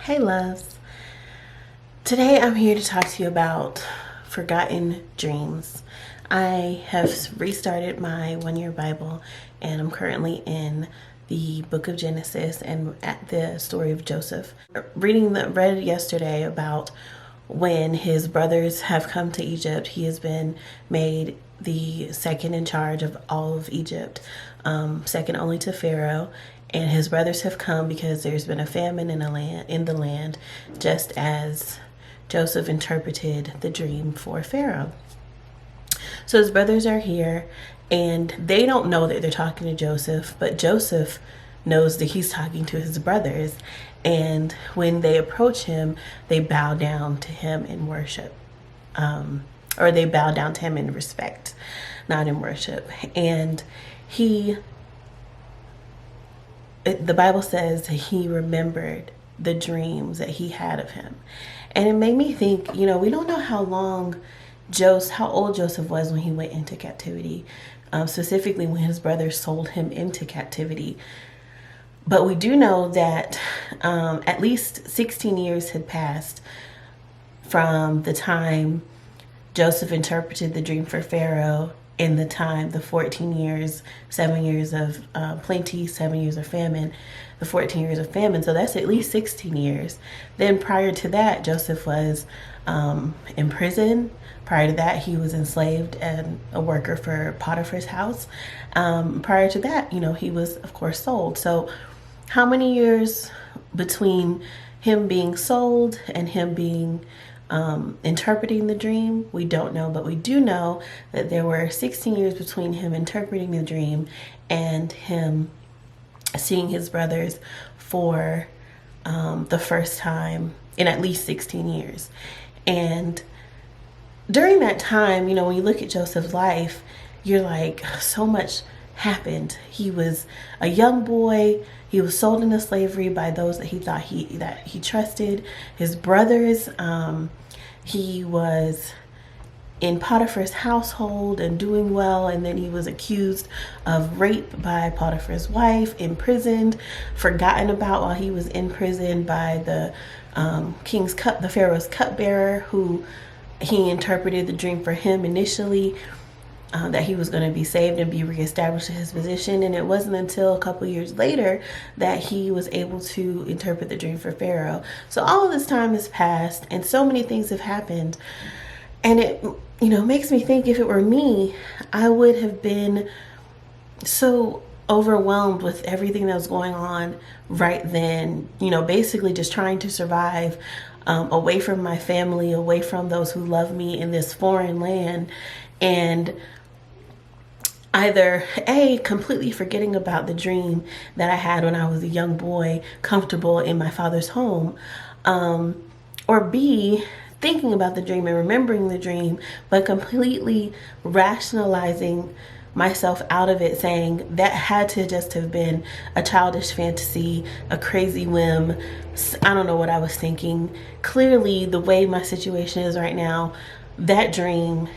Hey loves, today I'm here to talk to you about forgotten dreams. I have restarted my one-year Bible and I'm currently in the book of Genesis and at the story of Joseph. Read yesterday about when his brothers have come to Egypt. He has been made the second in charge of all of Egypt, second only to Pharaoh. And his brothers have come because there's been a famine in the land, just as Joseph interpreted the dream for Pharaoh. So his brothers are here, and they don't know that they're talking to Joseph, but Joseph knows that he's talking to his brothers. And when they approach him, they bow down to him in worship, or they bow down to him in respect, not in worship. And the Bible says that he remembered the dreams that he had of him. And it made me think, we don't know how old Joseph was when he went into captivity, specifically when his brothers sold him into captivity. But we do know that at least 16 years had passed from the time Joseph interpreted the dream for Pharaoh in the time, the 14 years, 7 years of plenty, 7 years of famine, the 14 years of famine. So that's at least 16 years. Then prior to that, Joseph was in prison. Prior to that, he was enslaved and a worker for Potiphar's house. Prior to that, he was, of course, sold. So how many years between him being sold and him being interpreting the dream? We don't know, but we do know that there were 16 years between him interpreting the dream and him seeing his brothers for the first time in at least 16 years. And during that time, when you look at Joseph's life, you're like, so much happened. He was a young boy. He was sold into slavery by those that he thought he trusted, his brothers. He was in Potiphar's household and doing well, and then he was accused of rape by Potiphar's wife, imprisoned, forgotten about while he was in prison by the Pharaoh's cupbearer, who he interpreted the dream for him initially. That he was going to be saved and be reestablished in his position. And it wasn't until a couple years later that he was able to interpret the dream for Pharaoh. So all of this time has passed and so many things have happened. And it, makes me think, if it were me, I would have been so overwhelmed with everything that was going on right then, basically just trying to survive away from my family, away from those who love me in this foreign land. And either A, completely forgetting about the dream that I had when I was a young boy, comfortable in my father's home, or B, thinking about the dream and remembering the dream, but completely rationalizing myself out of it, saying that had to just have been a childish fantasy, a crazy whim. I don't know what I was thinking. Clearly, the way my situation is right now, that dream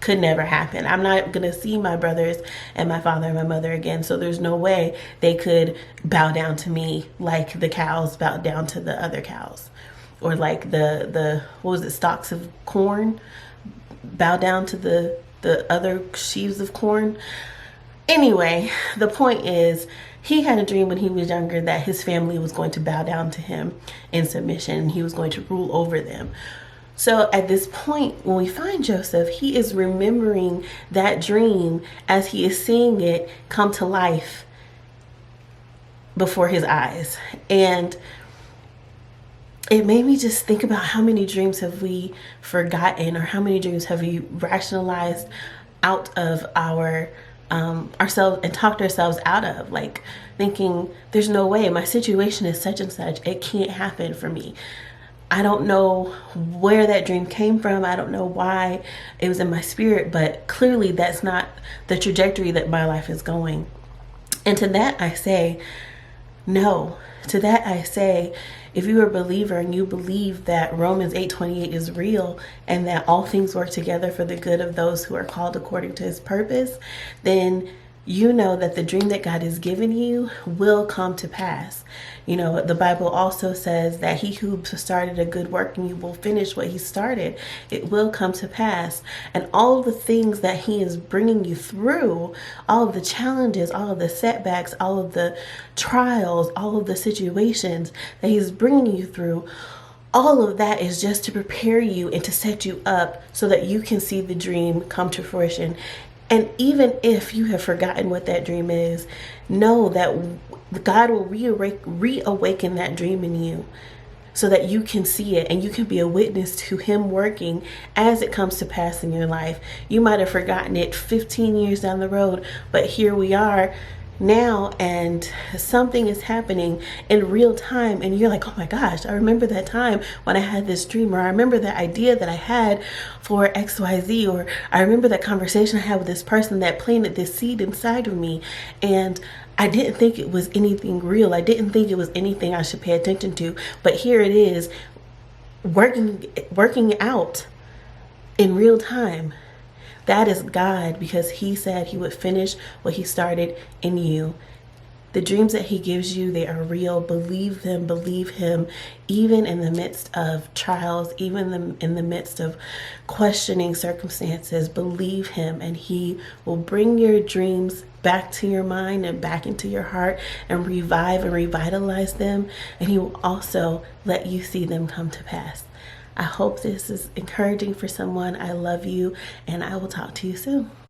could never happen. I'm not going to see my brothers and my father and my mother again. So there's no way they could bow down to me like the cows bowed down to the other cows, or like stalks of corn bow down to the other sheaves of corn. Anyway, the point is, he had a dream when he was younger that his family was going to bow down to him in submission and he was going to rule over them. So at this point, when we find Joseph, he is remembering that dream as he is seeing it come to life before his eyes. And it made me just think about how many dreams have we forgotten, or how many dreams have we rationalized out of ourselves and talked ourselves out of, like thinking, there's no way, my situation is such and such, it can't happen for me. I don't know where that dream came from. I don't know why it was in my spirit, but clearly that's not the trajectory that my life is going. And to that I say, no. To that I say, if you're a believer and you believe that Romans 8:28 is real and that all things work together for the good of those who are called according to his purpose, then you know that the dream that God has given you will come to pass. You know, the Bible also says that he who started a good work in you will finish what he started. It will come to pass. And all of the things that he is bringing you through, all of the challenges, all of the setbacks, all of the trials, all of the situations that he's bringing you through, all of that is just to prepare you and to set you up so that you can see the dream come to fruition. And even if you have forgotten what that dream is, know that God will reawaken that dream in you so that you can see it and you can be a witness to him working as it comes to pass in your life. You might have forgotten it 15 years down the road, but here we are now, and something is happening in real time, and you're like, oh my gosh, I remember that time when I had this dream, or I remember that idea that I had for XYZ, or I remember that conversation I had with this person that planted this seed inside of me, and I didn't think it was anything real. I didn't think it was anything I should pay attention to, but here it is working out in real time. That is God, because he said he would finish what he started in you. The dreams that he gives you, they are real. Believe them, believe him, even in the midst of trials, even in the midst of questioning circumstances. Believe him, and he will bring your dreams back to your mind and back into your heart and revive and revitalize them. And he will also let you see them come to pass. I hope this is encouraging for someone. I love you, and I will talk to you soon.